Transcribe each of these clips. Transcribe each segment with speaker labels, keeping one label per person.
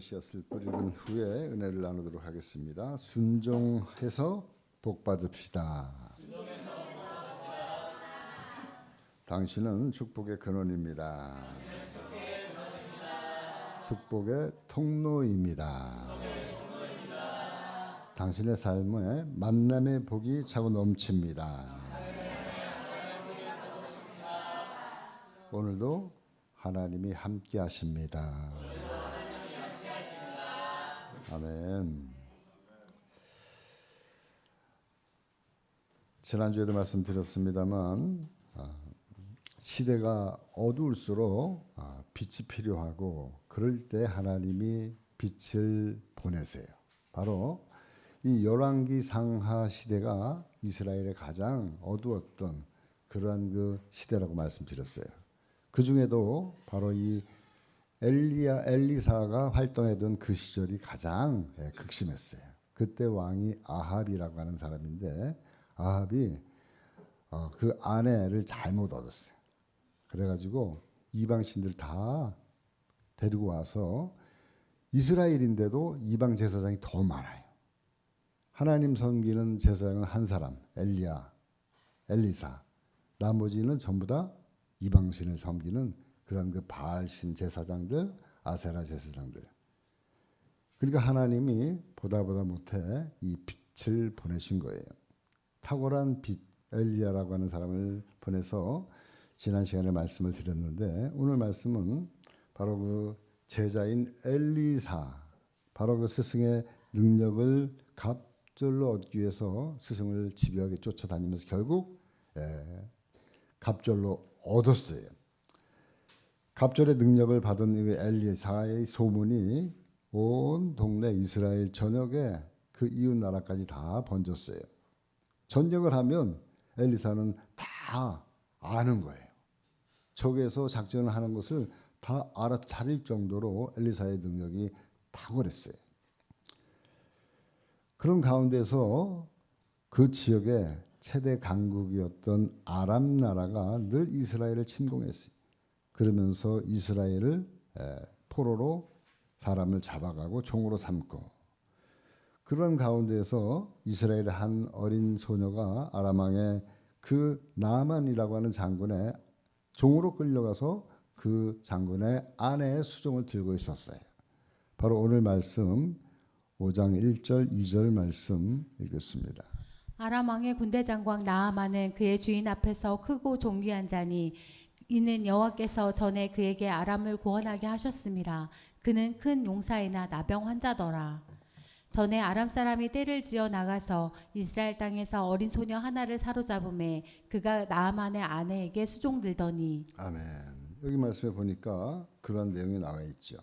Speaker 1: 씨앗을 뿌리는 후에 은혜를 나누도록 하겠습니다. 순종해서 복 받읍시다. 당신은 축복의 근원입니다. 축복의 통로입니다. 당신의 삶에 만남의 복이 차고 넘칩니다. 오늘도 하나님이 함께 하십니다. 아멘. 지난주에도 말씀드렸습니다만 시대가 어두울수록 빛이 필요하고 그럴 때 하나님이 빛을 보내세요. 바로 이 열왕기 상하 시대가 이스라엘의 가장 어두웠던 그러한 그 시대라고 말씀드렸어요. 그 중에도 바로 이 엘리사가 활동했던 그 시절이 가장 극심했어요. 그때 왕이 아합이라고 하는 사람인데 아합이 그 아내를 잘못 얻었어요. 그래가지고 이방 신들 다 데리고 와서 이스라엘인데도 이방 제사장이 더 많아요. 하나님 섬기는 제사장은 한 사람, 엘리사. 나머지는 전부 다 이방 신을 섬기는 그런 그 바알신 제사장들, 아세라 제사장들. 그러니까 하나님이 보다 못해 이 빛을 보내신 거예요. 탁월한 빛, 엘리야라고 하는 사람을 보내서 지난 시간에 말씀을 드렸는데 오늘 말씀은 바로 그 제자인 엘리사, 바로 그 스승의 능력을 갑절로 얻기 위해서 스승을 집요하게 쫓아다니면서 결국 갑절로 얻었어요. 갑절의 능력을 받은 엘리사의 소문이 온 동네 이스라엘 전역에 그 이웃 나라까지 다 번졌어요. 전쟁을 하면 엘리사는 다 아는 거예요. 적에서 작전을 하는 것을 다 알아차릴 정도로 엘리사의 능력이 탁월했어요. 그런 가운데서 그 지역의 최대 강국이었던 아람 나라가 늘 이스라엘을 침공했어요. 그러면서 이스라엘을 포로로 사람을 잡아가고 종으로 삼고 그런 가운데서 이스라엘의 한 어린 소녀가 아람 왕의 그 나만이라고 하는 장군의 종으로 끌려가서 그 장군의 아내의 수종을 들고 있었어요. 바로 오늘 말씀 5장 1절 2절 말씀 읽겠습니다.
Speaker 2: 아람 왕의 군대 장관 나아만은 그의 주인 앞에서 크고 존귀한 자니 이는 여호와께서 전에 그에게 아람을 구원하게 하셨음이라. 그는 큰 용사이나 나병 환자더라. 전에 아람 사람이 떼를 지어 나가서 이스라엘 땅에서 어린 소녀 하나를 사로잡음에 그가 나아만의 아내에게 수종들더니.
Speaker 1: 아멘. 여기 말씀에 보니까 그런 내용이 나와 있죠.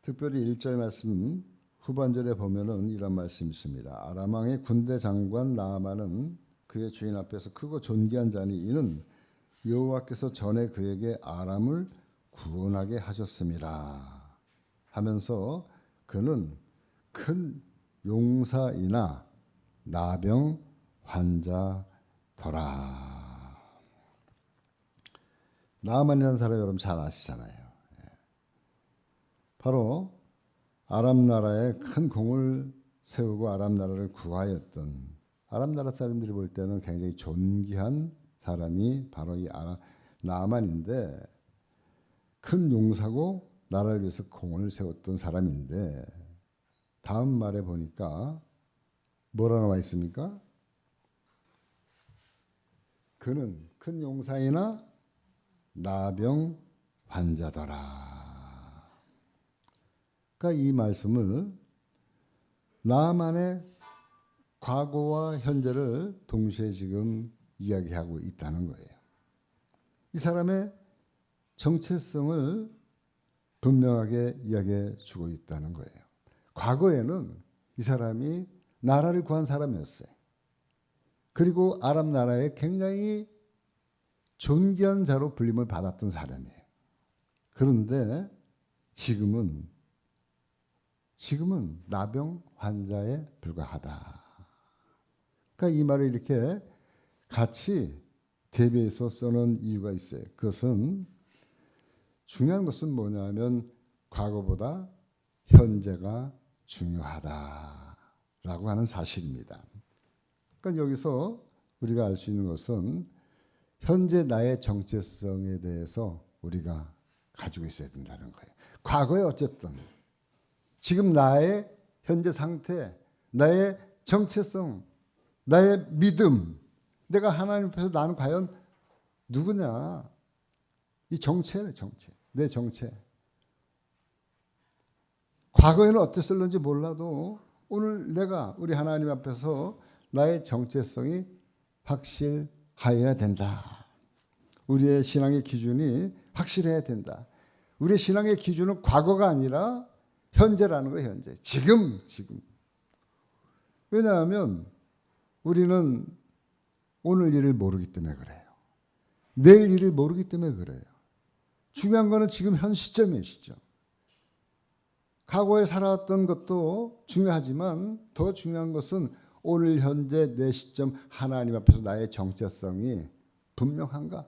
Speaker 1: 특별히 1절 말씀 후반절에 보면은 이런 말씀이 있습니다. 아람 왕의 군대 장관 나아만은 그의 주인 앞에서 크고 존귀한 자니 이는 여호와께서 전에 그에게 아람을 구원하게 하셨습니다 하면서 그는 큰 용사이나 나병 환자더라. 나아만이라는 사람 여러분 잘 아시잖아요. 바로 아람 나라에 큰 공을 세우고 아람 나라를 구하였던 아람 나라 사람들이 볼 때는 굉장히 존귀한 사람이 바로 이 나아만인데 큰 용사고 나라를 위해서 공을 세웠던 사람인데 다음 말에 보니까 뭐라 나와 있습니까? 그는 큰 용사이나 나병 환자더라. 그러니까 이 말씀을 나아만의 과거와 현재를 동시에 지금 이야기하고 있다는 거예요. 이 사람의 정체성을 분명하게 이야기해 주고 있다는 거예요. 과거에는 이 사람이 나라를 구한 사람이었어요. 그리고 아람 나라에 굉장히 존귀한 자로 불림을 받았던 사람이에요. 그런데 지금은 나병 환자에 불과하다. 그러니까 이 말을 이렇게 같이 대비해서 써놓은 이유가 있어요. 그것은 중요한 것은 뭐냐면 과거보다 현재가 중요하다라고 하는 사실입니다. 그러니까 여기서 우리가 알 수 있는 것은 현재 나의 정체성에 대해서 우리가 가지고 있어야 된다는 거예요. 과거에 어쨌든 지금 나의 현재 상태, 나의 정체성, 나의 믿음, 내가 하나님 앞에서 나는 과연 누구냐? 이 정체네, 정체. 내 정체. 과거에는 어땠을는지 몰라도 오늘 내가 우리 하나님 앞에서 나의 정체성이 확실하여야 된다. 우리의 신앙의 기준이 확실해야 된다. 우리의 신앙의 기준은 과거가 아니라 현재라는 거예요. 현재. 지금. 왜냐하면 우리는 오늘 일을 모르기 때문에 그래요. 내일 일을 모르기 때문에 그래요. 중요한 거는 지금 현 시점이에요. 시점. 과거에 살아왔던 것도 중요하지만 더 중요한 것은 오늘 현재 내 시점 하나님 앞에서 나의 정체성이 분명한가?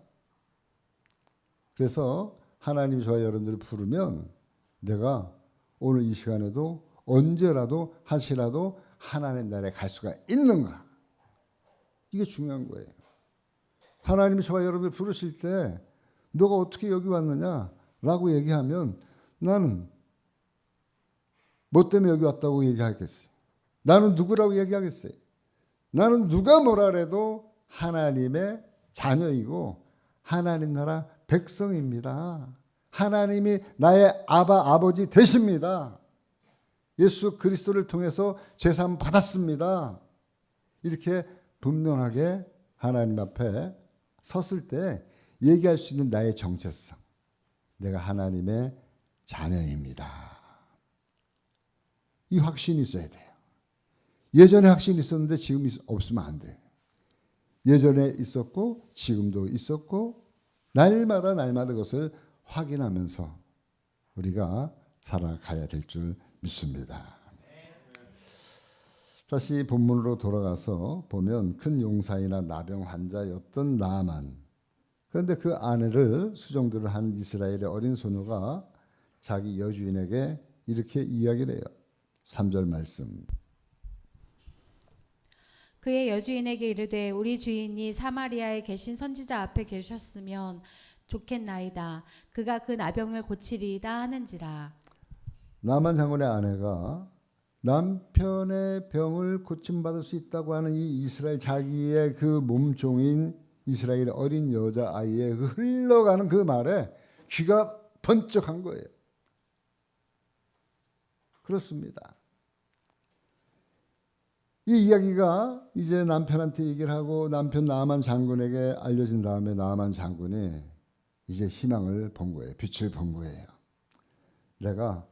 Speaker 1: 그래서 하나님이 저와 여러분들을 부르면 내가 오늘 이 시간에도 언제라도 한시라도 하나님 나라에 갈 수가 있는가? 이게 중요한 거예요. 하나님이 저와 여러분을 부르실 때 너가 어떻게 여기 왔느냐라고 얘기하면 나는 뭐 때문에 여기 왔다고 얘기하겠어요? 나는 누구라고 얘기하겠어요? 나는 누가 뭐라 그래도 하나님의 자녀이고 하나님 나라 백성입니다. 하나님이 나의 아버지 되십니다. 예수 그리스도를 통해서 죄사함 받았습니다. 이렇게 분명하게 하나님 앞에 섰을 때 얘기할 수 있는 나의 정체성. 내가 하나님의 자녀입니다. 이 확신이 있어야 돼요. 예전에 확신이 있었는데 지금 없으면 안 돼요. 예전에 있었고 지금도 있었고 날마다 그것을 확인하면서 우리가 살아가야 될 줄 믿습니다. 다시 본문으로 돌아가서 보면 큰 용사이나 나병 환자였던 나아만, 그런데 그 아내를 수종들을 한 이스라엘의 어린 소녀가 자기 여주인에게 이렇게 이야기를 해요. 3절 말씀.
Speaker 2: 그의 여주인에게 이르되 우리 주인이 사마리아에 계신 선지자 앞에 계셨으면 좋겠나이다. 그가 그 나병을 고치리이다 하는지라.
Speaker 1: 나만 장군의 아내가 남편의 병을 고침받을 수 있다고 하는 이 이스라엘 자기의 그 몸종인 이스라엘 어린 여자아이의 그 흘러가는 그 말에 귀가 번쩍한 거예요. 그렇습니다. 이 이야기가 이제 남편한테 얘기를 하고 남편 나아만 장군에게 알려진 다음에 나아만 장군이 이제 희망을 본 거예요. 빛을 본 거예요. 내가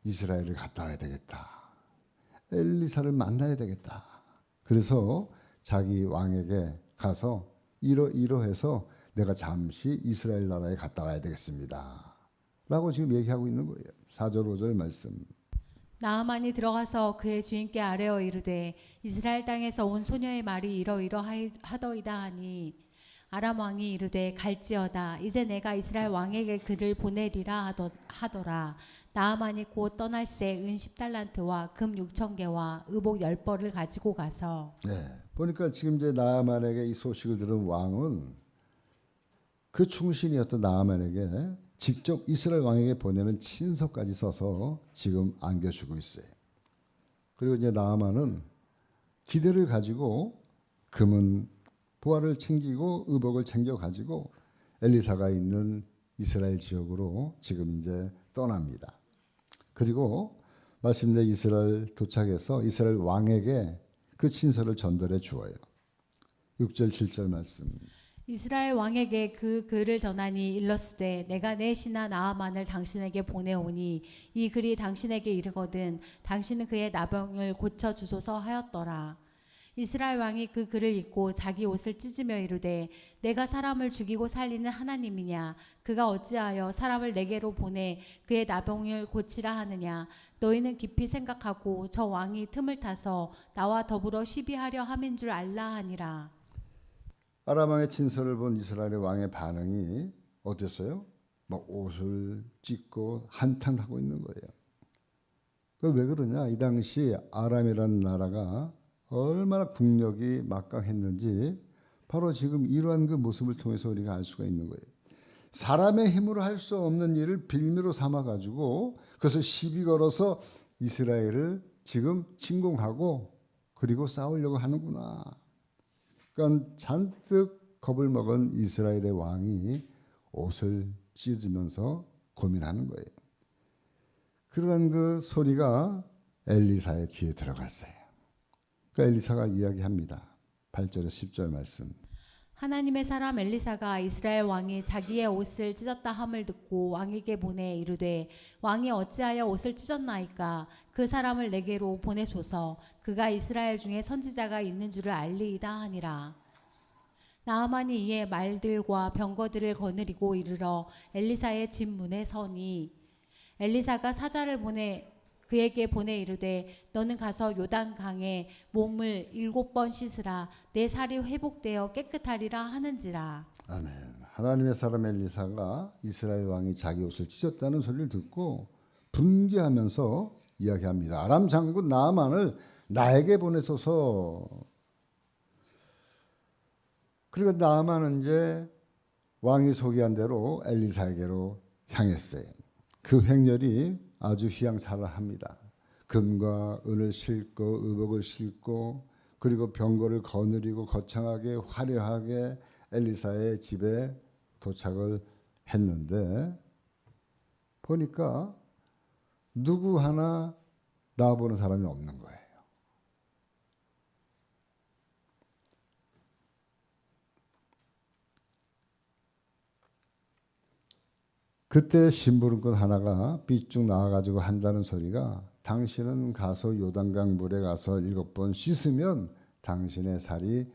Speaker 1: 이스라엘을 갔다 와야 되겠다. 엘리사를 만나야 되겠다. 그래서 자기 왕에게 가서 이러해서 내가 잠시 이스라엘 나라에 갔다 와야 되겠습니다. 라고 지금 얘기하고 있는 거예요. 4절 5절 말씀.
Speaker 2: 나아만이 들어가서 그의 주인께 아뢰어 이르되 이스라엘 땅에서 온 소녀의 말이 이러이러하더이다 하니 아람 왕이 이르되 갈지어다. 이제 내가 이스라엘 왕에게 그를 보내리라 하더라. 나아만이 곧 떠날새 은 10달란트와 금 6,000개와 의복 10벌을 가지고 가서.
Speaker 1: 네, 보니까 지금 이제 나아만에게 이 소식을 들은 왕은 그 충신이었던 나아만에게 직접 이스라엘 왕에게 보내는 친서까지 써서 지금 안겨주고 있어요. 그리고 이제 나아만은 기대를 가지고 금은 보화를 챙기고 의복을 챙겨 가지고 엘리사가 있는 이스라엘 지역으로 지금 이제 떠납니다. 그리고 말씀대로 이스라엘 도착해서 이스라엘 왕에게 그 친서를 전달해 주어요. 6절 7절 말씀.
Speaker 2: 이스라엘 왕에게 그 글을 전하니 일러스되 내가 내 신하 나아만을 당신에게 보내오니 이 글이 당신에게 이르거든 당신은 그의 나병을 고쳐 주소서 하였더라. 이스라엘 왕이 그 글을 읽고 자기 옷을 찢으며 이르되 내가 사람을 죽이고 살리는 하나님이냐 그가 어찌하여 사람을 내게로 보내 그의 나병을 고치라 하느냐 너희는 깊이 생각하고 저 왕이 틈을 타서 나와 더불어 시비하려 함인 줄 알라 하니라.
Speaker 1: 아람 왕의 친서를 본 이스라엘 왕의 반응이 어땠어요? 막 옷을 찢고 한탄하고 있는 거예요. 그 왜 그러냐? 이 당시 아람이라는 나라가 얼마나 국력이 막강했는지 바로 지금 이러한 그 모습을 통해서 우리가 알 수가 있는 거예요. 사람의 힘으로 할 수 없는 일을 빌미로 삼아 가지고 그것을 시비 걸어서 이스라엘을 지금 침공하고 그리고 싸우려고 하는구나. 그러니까 잔뜩 겁을 먹은 이스라엘의 왕이 옷을 찢으면서 고민하는 거예요. 그러한 그 소리가 엘리사의 귀에 들어갔어요. 그러니까 엘리사가 이야기합니다. 8절에 10절 말씀.
Speaker 2: 하나님의 사람 엘리사가 이스라엘 왕이 자기의 옷을 찢었다 함을 듣고 왕에게 보내 이르되 왕이 어찌하여 옷을 찢었나이까 그 사람을 내게로 보내소서 그가 이스라엘 중에 선지자가 있는 줄을 알리이다 하니라. 나아만이 이에 말들과 병거들을 거느리고 이르러 엘리사의 집 문에 서니 엘리사가 사자를 그에게 보내 이르되 너는 가서 요단 강에 몸을 7번 씻으라 내 살이 회복되어 깨끗하리라 하는지라.
Speaker 1: 아멘. 하나님의 사람 엘리사가 이스라엘 왕이 자기 옷을 찢었다는 소리를 듣고 분개하면서 이야기합니다. 아람 장군 나아만을 나에게 보내소서. 그리고 나아만은 이제 왕이 소개한 대로 엘리사에게로 향했어요. 그 행렬이 아주 휘황찬란합니다. 금과 은을 싣고 의복을 싣고 그리고 병거를 거느리고 거창하게 화려하게 엘리사의 집에 도착을 했는데 보니까 누구 하나 나와보는 사람이 없는 거예요. 그때 심부름꾼 하나가 삐쭉 나와가지고 한다는 소리가 당신은 가서 요단강 물에 가서 7번 씻으면 당신의 살이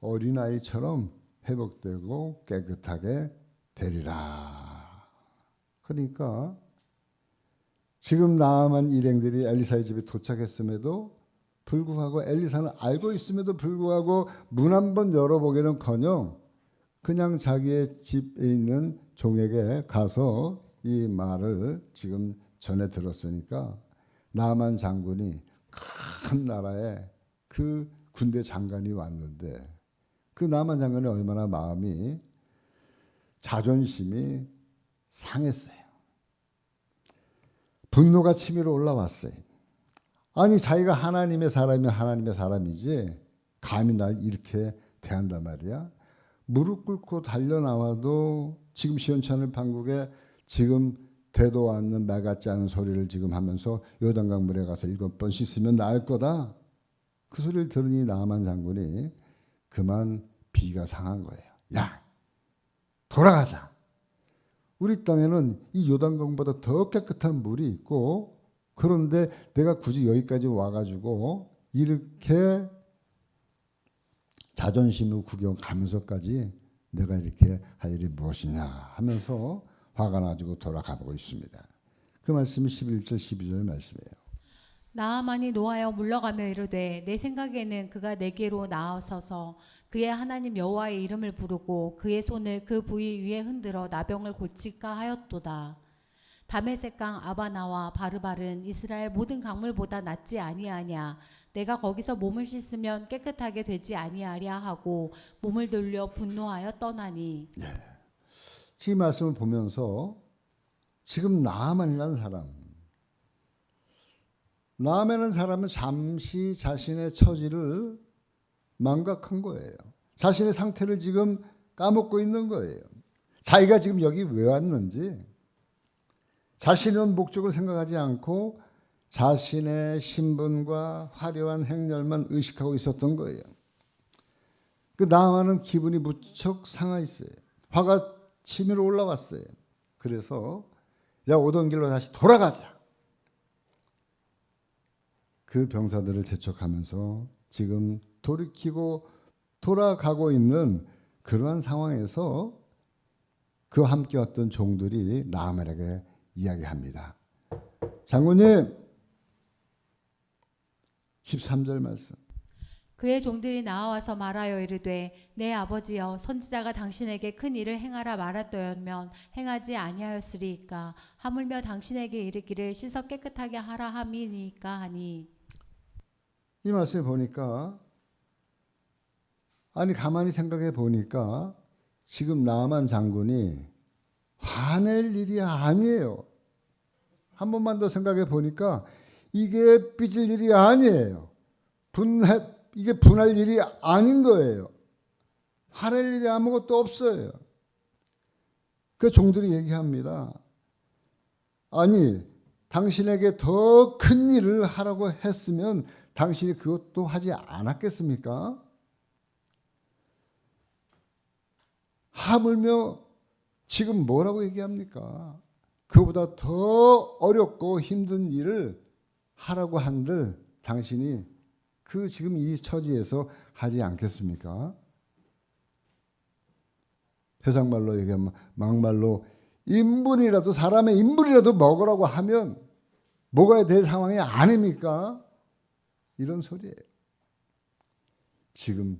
Speaker 1: 어린아이처럼 회복되고 깨끗하게 되리라. 그러니까 지금 나아만 일행들이 엘리사의 집에 도착했음에도 불구하고 엘리사는 알고 있음에도 불구하고 문 한번 열어보기는커녕 그냥 자기의 집에 있는 종에게 가서 이 말을 지금 전해 들었으니까 나만 장군이 큰 나라에 그 군대 장관이 왔는데 그 나만 장군이 얼마나 마음이 자존심이 상했어요. 분노가 치밀어 올라왔어요. 아니 자기가 하나님의 사람이면 하나님의 사람이지 감히 날 이렇게 대한단 말이야. 무릎 꿇고 달려나와도 지금 시원찮을 판국에 지금 되도 않는 말 같지 않은 소리를 지금 하면서 요단강 물에 가서 7번 씻으면 나을 거다. 그 소리를 들으니 나아만 장군이 그만 비가 상한 거예요. 야, 돌아가자. 우리 땅에는 이 요단강보다 더 깨끗한 물이 있고 그런데 내가 굳이 여기까지 와가지고 이렇게 자존심을 구경 가면서까지 내가 이렇게 할 일이 무엇이냐 하면서 화가 나가지고 돌아가 보고 있습니다. 그 말씀이 11절 12절 말씀이에요.
Speaker 2: 나아만이 노하여 물러가며 이르되 내 생각에는 그가 내게로 나아서서 그의 하나님 여호와의 이름을 부르고 그의 손을 그 부위 위에 흔들어 나병을 고칠까 하였도다. 다메섹강 아바나와 바르발은 이스라엘 모든 강물보다 낫지 아니하냐. 내가 거기서 몸을 씻으면 깨끗하게 되지 아니하랴 하고 몸을 돌려 분노하여 떠나니.
Speaker 1: 이 말씀을 보면서 지금 나아만이라는 사람은 잠시 자신의 처지를 망각한 거예요. 자신의 상태를 지금 까먹고 있는 거예요. 자기가 지금 여기 왜 왔는지 자신의 온 목적을 생각하지 않고 자신의 신분과 화려한 행렬만 의식하고 있었던 거예요. 그 나아만은 기분이 무척 상하 있어요. 화가 치밀어 올라왔어요. 그래서 야 오던 길로 다시 돌아가자. 그 병사들을 재촉하면서 지금 돌이키고 돌아가고 있는 그러한 상황에서 그 함께 왔던 종들이 나아만에게 이야기합니다. 장군님 13절 말씀.
Speaker 2: 그의 종들이 나와서 말하여 이르되 내 아버지여 선지자가 당신에게 큰 일을 행하라 말하였다면 행하지 아니하였으리이까 하물며 당신에게 이르기를 씻어 깨끗하게 하라 함이니까 하니.
Speaker 1: 이 말씀에 보니까 아니 가만히 생각해 보니까 지금 나만 장군이 화낼 일이 아니에요. 한 번만 더 생각해 보니까 이게 삐질 일이 아니에요. 이게 분할 일이 아닌 거예요. 화낼 일이 아무것도 없어요. 그 종들이 얘기합니다. 아니 당신에게 더 큰 일을 하라고 했으면 당신이 그것도 하지 않았겠습니까? 하물며 지금 뭐라고 얘기합니까? 그보다 더 어렵고 힘든 일을 하라고 한들 당신이 그 지금 이 처지에서 하지 않겠습니까? 세상말로 얘기하면 막말로 인분이라도 사람의 인분이라도 먹으라고 하면 먹어야 될 상황이 아닙니까? 이런 소리예요. 지금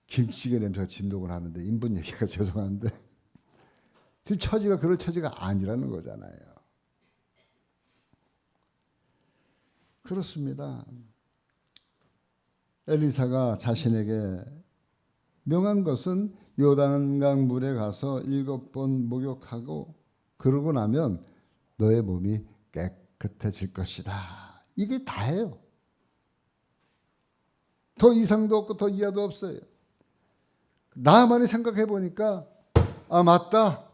Speaker 1: 김치찌개 냄새가 진동을 하는데 인분 얘기가 죄송한데 지금 처지가 그럴 처지가 아니라는 거잖아요. 그렇습니다. 엘리사가 자신에게 명한 것은 요단강 물에 가서 7번 목욕하고 그러고 나면 너의 몸이 깨끗해질 것이다. 이게 다예요. 더 이상도 없고 더 이하도 없어요. 나만이 생각해 보니까 아 맞다.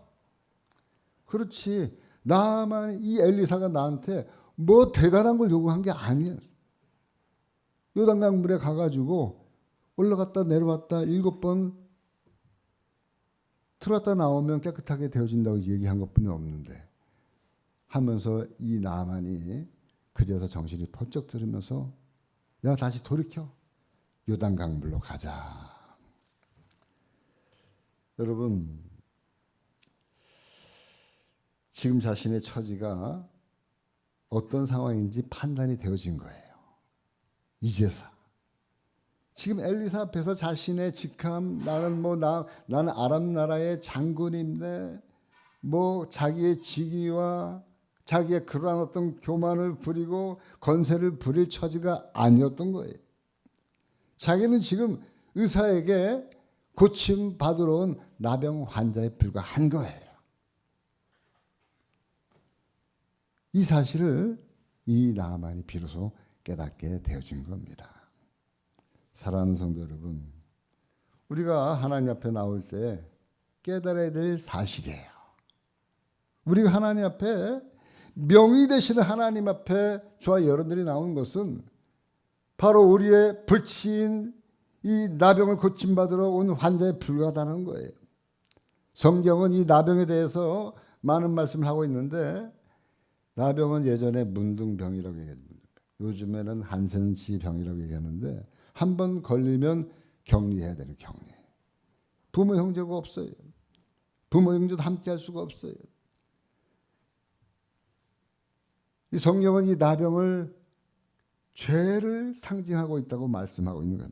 Speaker 1: 그렇지. 나만이 이 엘리사가 나한테 뭐 대단한 걸 요구한 게 아니에요. 요단강 물에 가가지고 올라갔다 내려왔다 7번 들어갔다 나오면 깨끗하게 되어진다고 얘기한 것뿐이 없는데 하면서 이 나만이 그제서 정신이 번쩍 들으면서 야 다시 돌이켜 요단강 물로 가자. 여러분 지금 자신의 처지가 어떤 상황인지 판단이 되어진 거예요. 이제서 지금 엘리사 앞에서 자신의 직함 나는 아람 나라의 장군인데 뭐 자기의 직위와 자기의 그러한 어떤 교만을 부리고 건세를 부릴 처지가 아니었던 거예요. 자기는 지금 의사에게 고침 받으러 온 나병 환자에 불과한 거예요. 이 사실을 이 나만이 비로소 깨닫게 되어진 겁니다. 사랑하는 성도 여러분, 우리가 하나님 앞에 나올 때 깨달아야 될 사실이에요. 우리가 하나님 앞에 명의 되시는 하나님 앞에 저와 여러분들이 나온 것은 바로 우리의 불치인 이 나병을 고침받으러 온 환자에 불과하다는 거예요. 성경은 이 나병에 대해서 많은 말씀을 하고 있는데 나병은 예전에 문둥병이라고 얘기합니다. 요즘에는 한센시 병이라고 얘기하는데 한 번 걸리면 격리해야 되는 격리. 부모 형제가 없어요. 부모 형제도 함께 할 수가 없어요. 이 성경은 이 나병을 죄를 상징하고 있다고 말씀하고 있는 거예요.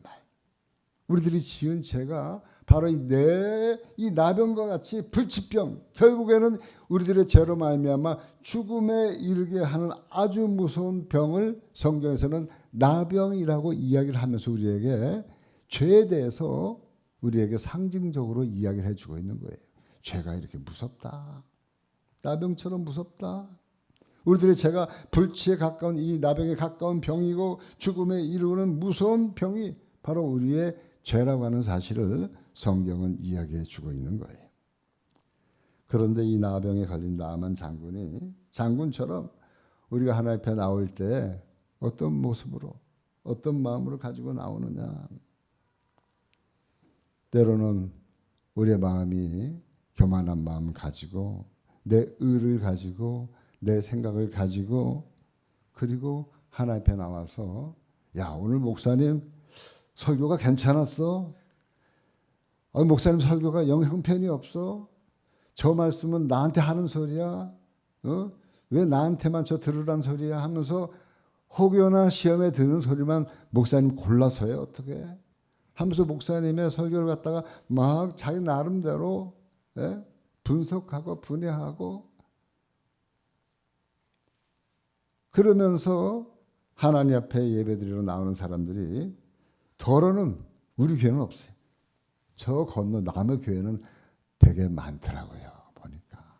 Speaker 1: 우리들이 지은 죄가 바로 이 나병과 같이 불치병, 결국에는 우리들의 죄로 말미암아 죽음에 이르게 하는 아주 무서운 병을 성경에서는 나병이라고 이야기를 하면서 우리에게 죄에 대해서 우리에게 상징적으로 이야기를 해주고 있는 거예요. 죄가 이렇게 무섭다. 나병처럼 무섭다. 우리들의 죄가 불치에 가까운 이 나병에 가까운 병이고 죽음에 이르는 무서운 병이 바로 우리의 죄라고 하는 사실을 성경은 이야기해 주고 있는 거예요. 그런데 이 나병에 걸린 나만 장군이 장군처럼 우리가 하나님 앞에 나올 때 어떤 모습으로 어떤 마음으로 가지고 나오느냐. 때로는 우리의 마음이 교만한 마음을 가지고 내 의를 가지고 내 생각을 가지고 그리고 하나님 앞에 나와서 야 오늘 목사님 설교가 괜찮았어. 목사님 설교가 영 형편이 없어. 저 말씀은 나한테 하는 소리야. 왜 나한테만 저 들으란 소리야 하면서 혹여나 시험에 드는 소리만 목사님 골라서 해 어떻게 하면서 목사님의 설교를 갖다가 막 자기 나름대로 분석하고 분해하고 그러면서 하나님 앞에 예배드리러 나오는 사람들이 더러는 우리 교회는 없어요. 저 건너 남의 교회는 되게 많더라고요. 보니까.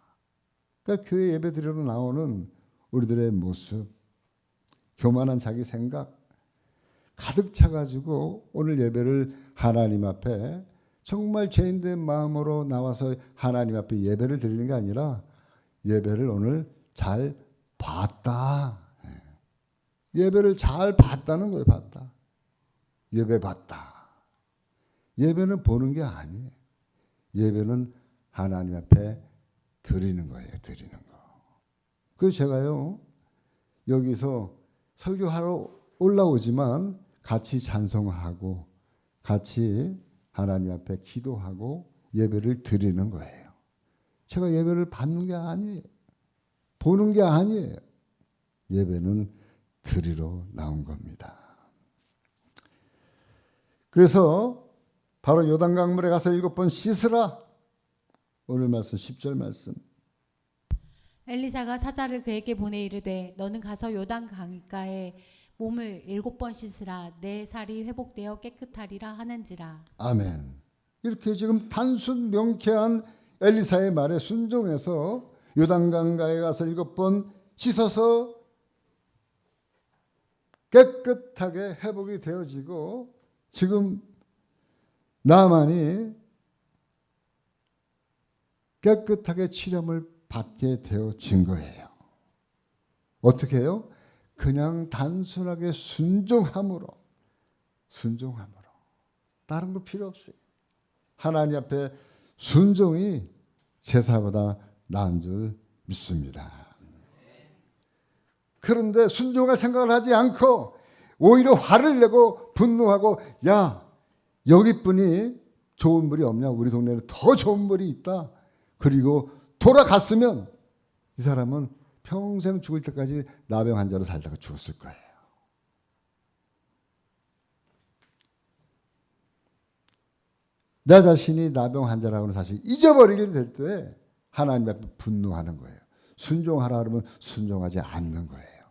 Speaker 1: 그러니까 교회 예배드리러 나오는 우리들의 모습, 교만한 자기 생각 가득 차가지고 오늘 예배를 하나님 앞에 정말 죄인된 마음으로 나와서 하나님 앞에 예배를 드리는 게 아니라 예배를 오늘 잘 봤다. 예배를 잘 봤다는 거예요. 봤다. 예배 봤다. 예배는 보는 게 아니에요. 예배는 하나님 앞에 드리는 거예요. 드리는 거. 그래서 제가요 여기서 설교하러 올라오지만 같이 찬송하고 같이 하나님 앞에 기도하고 예배를 드리는 거예요. 제가 예배를 받는 게 아니에요. 보는 게 아니에요. 예배는 드리러 나온 겁니다. 그래서 바로 요단강물에 가서 7번 씻으라. 오늘 말씀 10절 말씀.
Speaker 2: 엘리사가 사자를 그에게 보내 이르되 너는 가서 요단 강가에 몸을 7번 씻으라 내 살이 회복되어 깨끗하리라 하는지라.
Speaker 1: 아멘. 이렇게 지금 단순 명쾌한 엘리사의 말에 순종해서 요단강가에 가서 7번 씻어서 깨끗하게 회복이 되어지고 지금 나만이 깨끗하게 치료를 받게 되어진 거예요. 어떻게 해요? 그냥 단순하게 순종함으로 다른 거 필요 없어요. 하나님 앞에 순종이 제사보다 나은 줄 믿습니다. 그런데 순종할 생각을 하지 않고 오히려 화를 내고 분노하고 야 여기 분이 좋은 물이 없냐? 우리 동네는 더 좋은 물이 있다. 그리고 돌아갔으면 이 사람은 평생 죽을 때까지 나병 환자로 살다가 죽었을 거예요. 내 자신이 나병 환자라고는 사실 잊어버리게 될 때 하나님 앞에 분노하는 거예요. 순종하라 그러면 순종하지 않는 거예요.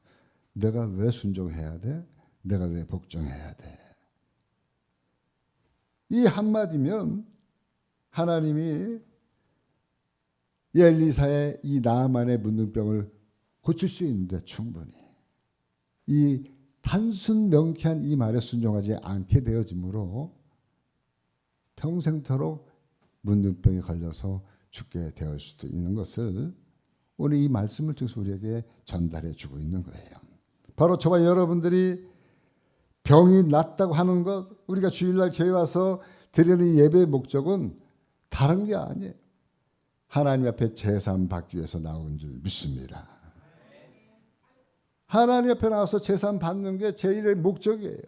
Speaker 1: 내가 왜 순종해야 돼? 내가 왜 복종해야 돼? 이 한마디면 하나님이 엘리사의 이 나아만의 문둥병을 고칠 수 있는데 충분히 이 단순 명쾌한 이 말에 순종하지 않게 되어지므로 평생토록 문둥병에 걸려서 죽게 되었을 수도 있는 것을 오늘 이 말씀을 통해서 우리에게 전달해 주고 있는 거예요. 바로 저와 여러분들이 병이 낫다고 하는 것, 우리가 주일날 교회 와서 드리는 예배의 목적은 다른 게 아니에요. 하나님 앞에 제사함 받기 위해서 나온 줄 믿습니다. 하나님 앞에 나와서 제사함 받는 게 제일의 목적이에요.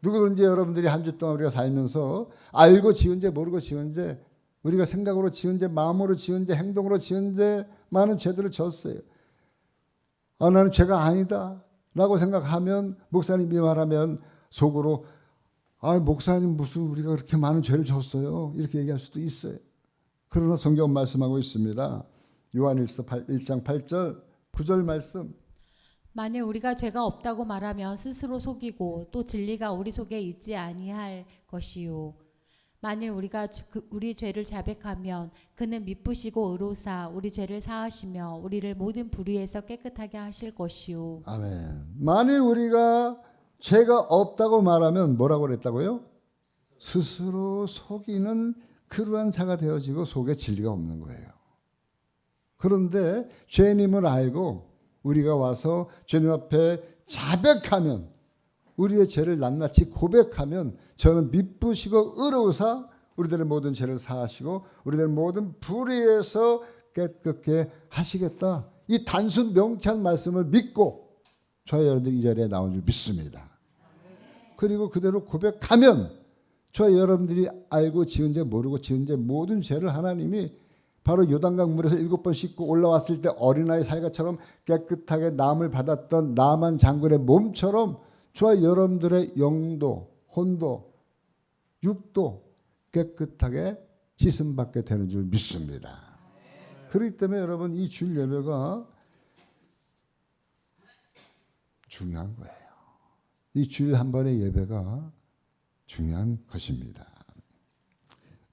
Speaker 1: 누구든지 여러분들이 한 주 동안 우리가 살면서 알고 지은 죄 모르고 지은 죄 우리가 생각으로 지은 죄 마음으로 지은 죄 행동으로 지은 죄 많은 죄들을 졌어요. 나는 죄가 아니다 라고 생각하면 목사님이 말하면 속으로 목사님 무슨 우리가 그렇게 많은 죄를 졌어요 이렇게 얘기할 수도 있어요. 그러나 성경 말씀하고 있습니다. 요한일서 1장 8절 9절 말씀.
Speaker 2: 만일 우리가 죄가 없다고 말하면 스스로 속이고 또 진리가 우리 속에 있지 아니할 것이요. 만일 우리가 우리 죄를 자백하면 그는 미쁘시고 의로사 우리 죄를 사하시며 우리를 모든 불의에서 깨끗하게 하실 것이요.
Speaker 1: 아멘. 만일 우리가 죄가 없다고 말하면 뭐라고 그랬다고요? 스스로 속이는 그러한 자가 되어지고 속에 진리가 없는 거예요. 그런데 죄인임을 알고 우리가 와서 주님 앞에 자백하면 우리의 죄를 낱낱이 고백하면 저는 미쁘시고 의로우사 우리들의 모든 죄를 사하시고 우리들의 모든 불의에서 깨끗게 하시겠다. 이 단순 명쾌한 말씀을 믿고 저와 여러분들이 이 자리에 나온 줄 믿습니다. 그리고 그대로 고백하면 저와 여러분들이 알고 지은 죄 모르고 지은 죄 모든 죄를 하나님이 바로 요단강 물에서 7번 씻고 올라왔을 때 어린아이 살갗처럼 깨끗하게 남을 받았던 나만 장군의 몸처럼 저와 여러분들의 영도, 혼도, 육도 깨끗하게 씻음 받게 되는 줄 믿습니다. 그렇기 때문에 여러분 이 주일 예배가 중요한 거예요. 이 주일 한 번의 예배가 중요한 것입니다.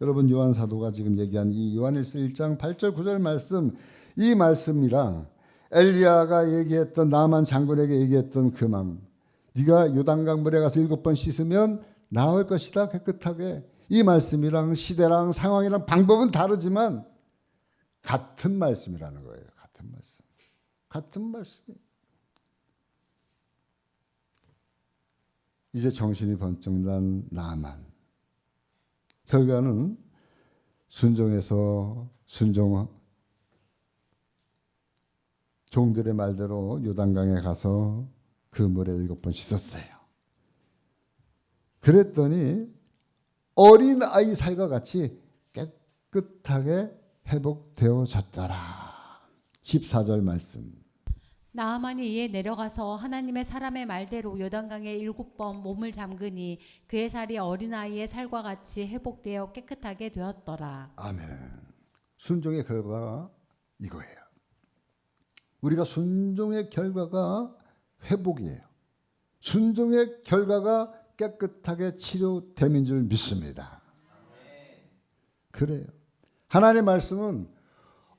Speaker 1: 여러분 요한 사도가 지금 얘기한 이 요한일서 1장 8절 9절 말씀, 이 말씀이랑 엘리야가 얘기했던 나만 장군에게 얘기했던 그 마음, 네가 요단강 물에 가서 7번 씻으면 나을 것이다 깨끗하게, 이 말씀이랑 시대랑 상황이랑 방법은 다르지만 같은 말씀이라는 거예요. 같은 말씀. 같은 말씀이에요. 이제 정신이 번쩍 난 나만. 결과는 순종해서 종들의 말대로 요단강에 가서 그 물에 7번 씻었어요. 그랬더니 어린 아이 살과 같이 깨끗하게 회복되어졌더라. 14절 말씀.
Speaker 2: 나아만이 이에 내려가서 하나님의 사람의 말대로 요단강에 7번 몸을 잠그니 그의 살이 어린아이의 살과 같이 회복되어 깨끗하게 되었더라.
Speaker 1: 아멘. 순종의 결과가 이거예요. 우리가 순종의 결과가 회복이에요. 순종의 결과가 깨끗하게 치료됨인 줄 믿습니다. 그래요. 하나님의 말씀은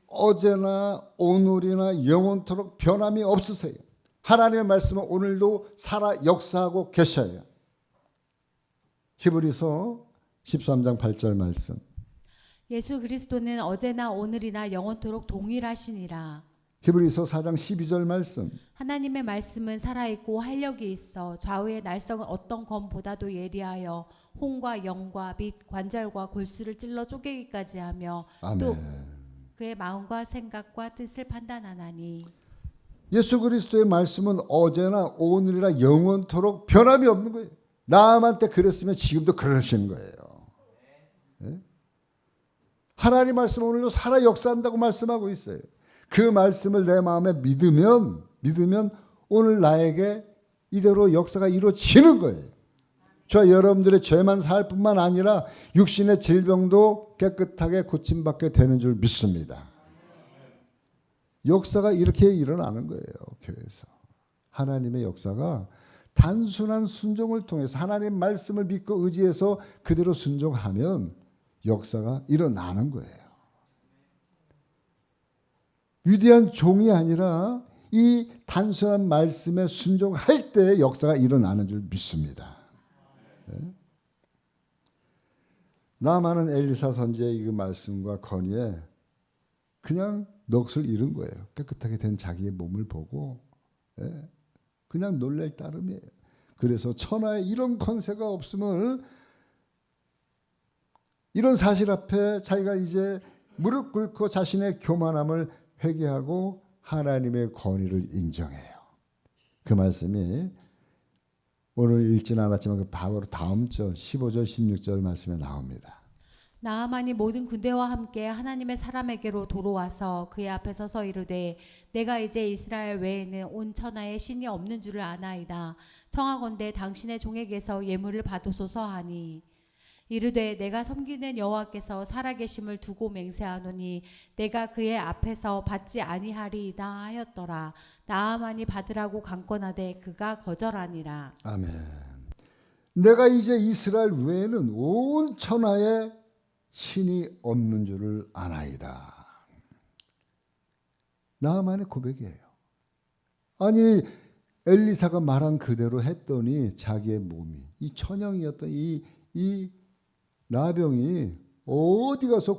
Speaker 1: 어제나 오늘이나 영원토록 변함이 없으세요. 하나님의 말씀은 오늘도 살아 역사하고 계셔요. 히브리서 13장 8절 말씀.
Speaker 2: 예수 그리스도는 어제나 오늘이나 영원토록 동일하시니라.
Speaker 1: 히브리서 4장 12절 말씀.
Speaker 2: 하나님의 말씀은 살아있고 활력이 있어 좌우의 날성은 어떤 검보다도 예리하여 혼과 영과 및 관절과 골수를 찔러 쪼개기까지 하며
Speaker 1: 아멘.
Speaker 2: 또 그의 마음과 생각과 뜻을 판단하나니.
Speaker 1: 예수 그리스도의 말씀은 어제나 오늘이나 영원토록 변함이 없는 거예요. 나만 때 그랬으면 지금도 그러시는 거예요. 네? 하나님 말씀은 오늘도 살아 역사한다고 말씀하고 있어요. 그 말씀을 내 마음에 믿으면 오늘 나에게 이대로 역사가 이루어지는 거예요. 저 여러분들의 죄만 살 뿐만 아니라 육신의 질병도 깨끗하게 고침받게 되는 줄 믿습니다. 역사가 이렇게 일어나는 거예요. 교회에서. 하나님의 역사가 단순한 순종을 통해서 하나님 말씀을 믿고 의지해서 그대로 순종하면 역사가 일어나는 거예요. 위대한 종이 아니라 이 단순한 말씀에 순종할 때 역사가 일어나는 줄 믿습니다. 네? 나만은 엘리사 선지의 이 말씀과 건의에 그냥 넋을 잃은 거예요. 깨끗하게 된 자기의 몸을 보고 그냥 놀랄 따름이에요. 그래서 천하에 이런 권세가 없음을, 이런 사실 앞에 자기가 이제 무릎 꿇고 자신의 교만함을 회개하고 하나님의 권위를 인정해요. 그 말씀이 오늘 읽지는 않았지만 그 바로 다음 절 15절 16절 말씀에 나옵니다.
Speaker 2: 나아만이 모든 군대와 함께 하나님의 사람에게로 도로와서 그의 앞에 서서 이르되 내가 이제 이스라엘 외에는 온 천하에 신이 없는 줄을 아나이다. 청하건대 당신의 종에게서 예물을 받으소서 하니 이르되 내가 섬기는 여호와께서 살아계심을 두고 맹세하노니 내가 그의 앞에서 받지 아니하리이다 하였더라. 나아만이 받으라고 강권하되 그가 거절하니라.
Speaker 1: 아멘. 내가 이제 이스라엘 외에는 온 천하에 신이 없는 줄을 아나이다. 나아만의 고백이에요. 아니 엘리사가 말한 그대로 했더니 자기의 몸이, 이 천형이었던 이 나병이 어디 가서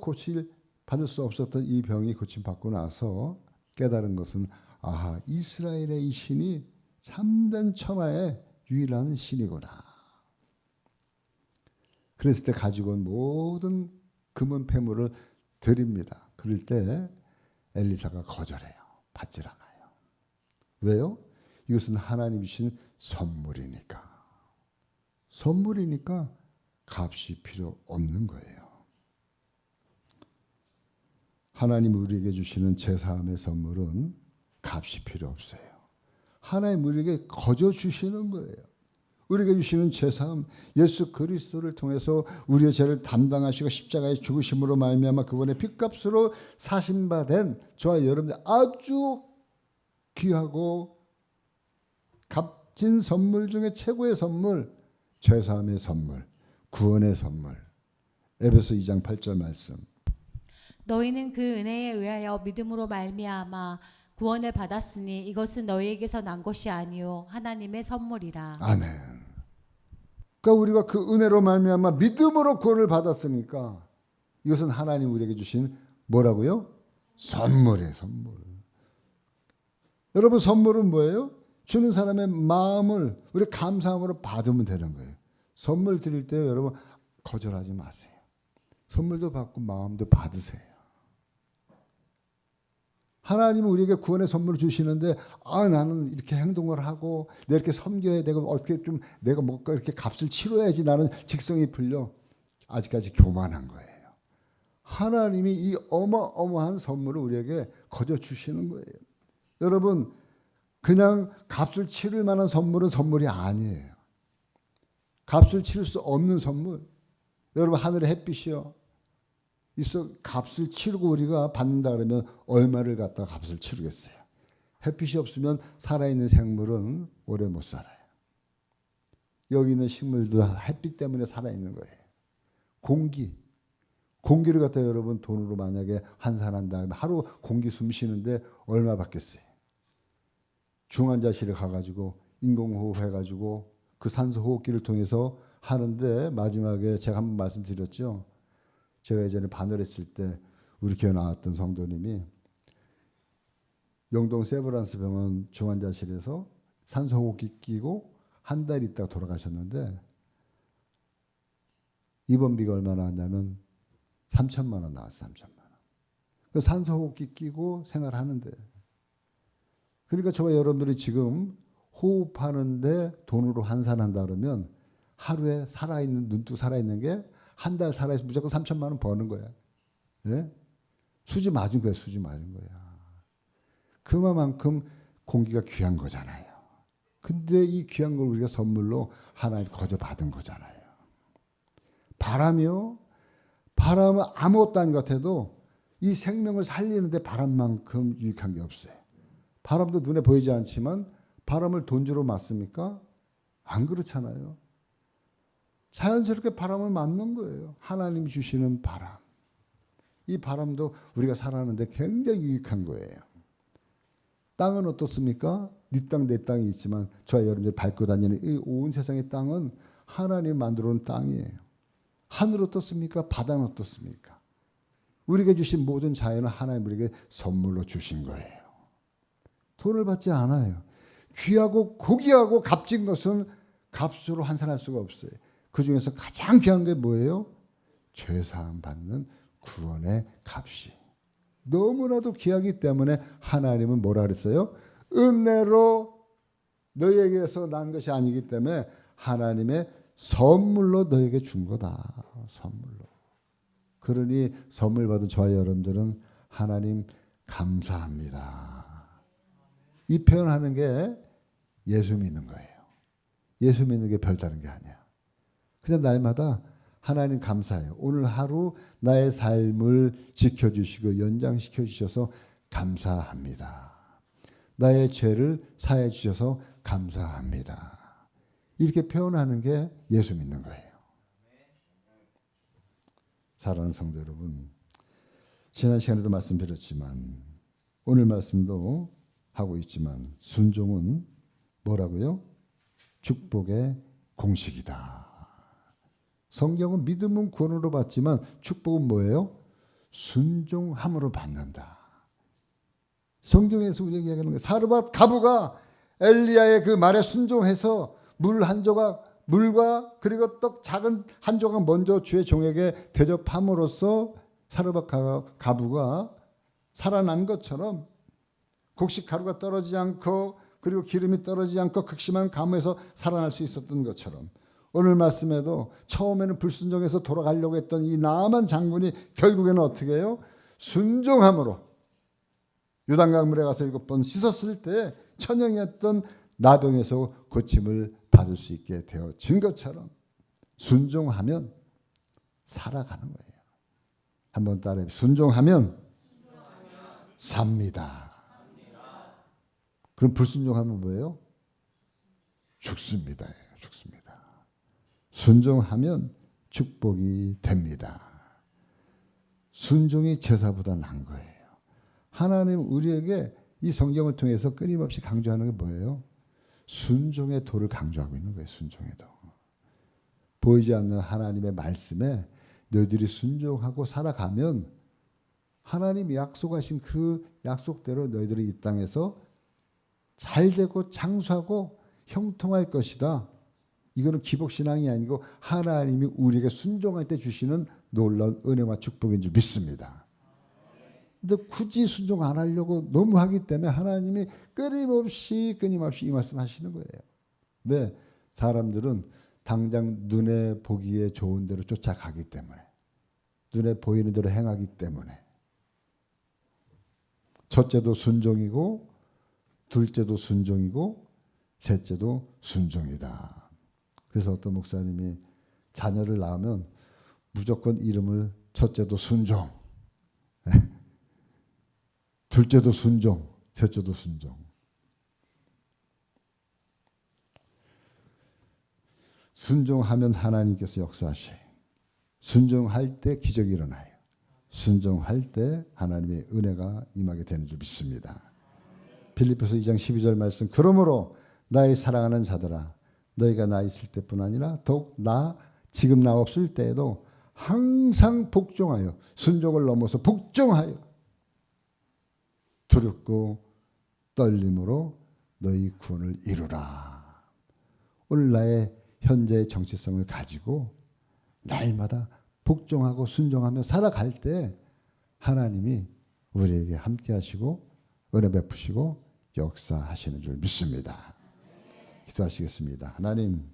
Speaker 1: 받을 수 없었던 이 병이 고침받고 나서 깨달은 것은 아하, 이스라엘의 이 신이 참된 천하의 유일한 신이구나. 그랬을 때 가지고 온 모든 금은 패물을 드립니다. 그럴 때 엘리사가 거절해요. 받질 않아요. 왜요? 이것은 하나님이 주신 선물이니까. 선물이니까 값이 필요 없는 거예요. 하나님 우리에게 주시는 제사함의 선물은 값이 필요 없어요. 하나님 우리에게 거저 주시는 거예요. 우리에게 주시는 제사함, 예수 그리스도를 통해서 우리의 죄를 담당하시고 십자가의 죽으심으로 말미암아 그분의 핏값으로 사신바된 저와 여러분들 아주 귀하고 값진 선물 중에 최고의 선물, 제사함의 선물, 구원의 선물. 에베소 2장 8절 말씀.
Speaker 2: 너희는 그 은혜에 의하여 믿음으로 말미암아 구원을 받았으니 이것은 너희에게서 난 것이 아니요 하나님의 선물이라.
Speaker 1: 아멘. 그러니까 우리가 그 은혜로 말미암아 믿음으로 구원을 받았으니까 이것은 하나님 우리에게 주신 뭐라고요? 선물이에요, 선물. 여러분 선물은 뭐예요? 주는 사람의 마음을 우리 감사함으로 받으면 되는 거예요. 선물 드릴 때 여러분 거절하지 마세요. 선물도 받고 마음도 받으세요. 하나님은 우리에게 구원의 선물을 주시는데 나는 이렇게 행동을 하고 내가 이렇게 섬겨야 되고 어떻게 좀 내가 뭔가 이렇게 값을 치러야지 나는 직성이 풀려. 아직까지 교만한 거예요. 하나님이 이 어마어마한 선물을 우리에게 거저 주시는 거예요. 여러분 그냥 값을 치를 만한 선물은 선물이 아니에요. 값을 치를 수 없는 선물. 여러분 하늘의 햇빛이요. 있어 값을 치르고 우리가 받는다 그러면 얼마를 갖다 값을 치르겠어요. 햇빛이 없으면 살아있는 생물은 오래 못 살아요. 여기 있는 식물도 햇빛 때문에 살아있는 거예요. 공기를 갖다 여러분 돈으로 만약에 환산한다 하면 하루 공기 숨 쉬는데 얼마 받겠어요. 중환자실에 가가지고 인공호흡 해가지고 그 산소 호흡기를 통해서 하는데 마지막에 제가 한번 말씀드렸죠. 제가 예전에 반월했을 때 우리 교회 나왔던 성도님이 영동 세브란스 병원 중환자실에서 산소호흡기 끼고 한 달 있다가 돌아가셨는데 입원비가 얼마나 왔냐면 3천만 원 나왔어요. 3천만 원. 산소호흡기 끼고 생활하는데 그러니까 저와 여러분들이 지금 호흡하는데 돈으로 환산한다 그러면 하루에 살아있는 눈뜨고 살아있는 게 한 달 살아있으면 무조건 3천만 원 버는 거야. 예? 수지 맞은 거야. 수지 맞은 거야. 그만큼 공기가 귀한 거잖아요. 근데 이 귀한 걸 우리가 선물로 하나님 거저 받은 거잖아요. 바람이요. 바람은 아무것도 아닌 것 같아도 이 생명을 살리는데 바람만큼 유익한 게 없어요. 바람도 눈에 보이지 않지만 바람을 돈 주러 맞습니까? 안 그렇잖아요. 자연스럽게 바람을 맞는 거예요. 하나님이 주시는 바람. 이 바람도 우리가 살아가는데 굉장히 유익한 거예요. 땅은 어떻습니까? 네 땅, 내 땅이 있지만 저와 여러분들이 밟고 다니는 이 온 세상의 땅은 하나님이 만들어 놓은 땅이에요. 하늘 어떻습니까? 바다는 어떻습니까? 우리에게 주신 모든 자연은 하나님 우리에게 선물로 주신 거예요. 돈을 받지 않아요. 귀하고 고귀하고 값진 것은 값으로 환산할 수가 없어요. 그 중에서 가장 귀한 게 뭐예요? 죄사함 받는 구원의 값이. 너무나도 귀하기 때문에 하나님은 뭐라 그랬어요? 은혜로 너희에게서 난 것이 아니기 때문에 하나님의 선물로 너에게 준 거다. 선물로. 그러니 선물 받은 저와 여러분들은 하나님 감사합니다. 이 표현하는 게 예수 믿는 거예요. 예수 믿는 게 별다른 게 아니야. 그냥 날마다 하나님 감사해요. 오늘 하루 나의 삶을 지켜주시고 연장시켜 주셔서 감사합니다. 나의 죄를 사해 주셔서 감사합니다. 이렇게 표현하는 게 예수 믿는 거예요. 사랑하는 성도 여러분, 지난 시간에도 말씀드렸지만 오늘 말씀도 하고 있지만 순종은 뭐라고요? 축복의 공식이다. 성경은 믿음은 구원으로 받지만 축복은 뭐예요? 순종함으로 받는다. 성경에서 우리에게 이야기하는 거예요. 사르밧 가부가 엘리야의 그 말에 순종해서 물 한 조각, 물과 그리고 떡 작은 한 조각 먼저 주의 종에게 대접함으로써 사르밧 가부가 살아난 것처럼 곡식 가루가 떨어지지 않고 그리고 기름이 떨어지지 않고 극심한 가뭄에서 살아날 수 있었던 것처럼 오늘 말씀에도 처음에는 불순종해서 돌아가려고 했던 이 나아만 장군이 결국에는 어떻게 해요? 순종함으로 요단강물에 가서 7번 씻었을 때 천영이었던 나병에서 고침을 받을 수 있게 되어진 것처럼 순종하면 살아가는 거예요. 한번 따라해. 순종하면 삽니다. 그럼 불순종하면 뭐예요? 죽습니다. 죽습니다. 순종하면 축복이 됩니다. 순종이 제사보다 나은 거예요. 하나님 우리에게 이 성경을 통해서 끊임없이 강조하는 게 뭐예요? 순종의 도를 강조하고 있는 거예요. 순종의 도. 보이지 않는 하나님의 말씀에 너희들이 순종하고 살아가면 하나님이 약속하신 그 약속대로 너희들이 이 땅에서 잘되고 장수하고 형통할 것이다. 이거는 기복신앙이 아니고 하나님이 우리에게 순종할 때 주시는 놀라운 은혜와 축복인 줄 믿습니다. 근데 굳이 순종 안 하려고 너무 하기 때문에 하나님이 끊임없이 이 말씀 하시는 거예요. 왜? 사람들은 당장 눈에 보기에 좋은 대로 쫓아가기 때문에, 눈에 보이는 대로 행하기 때문에. 첫째도 순종이고 둘째도 순종이고 셋째도 순종이다. 그래서 어떤 목사님이 자녀를 낳으면 무조건 이름을 첫째도 순종, 둘째도 순종, 셋째도 순종. 순종하면 하나님께서 역사하셔요. 순종할 때 기적이 일어나요. 순종할 때 하나님의 은혜가 임하게 되는 줄 믿습니다. 빌립보서 2장 12절 말씀. 그러므로 나의 사랑하는 자들아, 너희가 나 있을 때뿐 아니라 더욱 지금 나 없을 때에도 항상 복종하여, 순종을 넘어서 복종하여 두렵고 떨림으로 너희 구원을 이루라. 오늘 나의 현재의 정체성을 가지고 날마다 복종하고 순종하며 살아갈 때 하나님이 우리에게 함께 하시고 은혜 베푸시고 역사하시는 줄 믿습니다. 기도하시겠습니다. 하나님,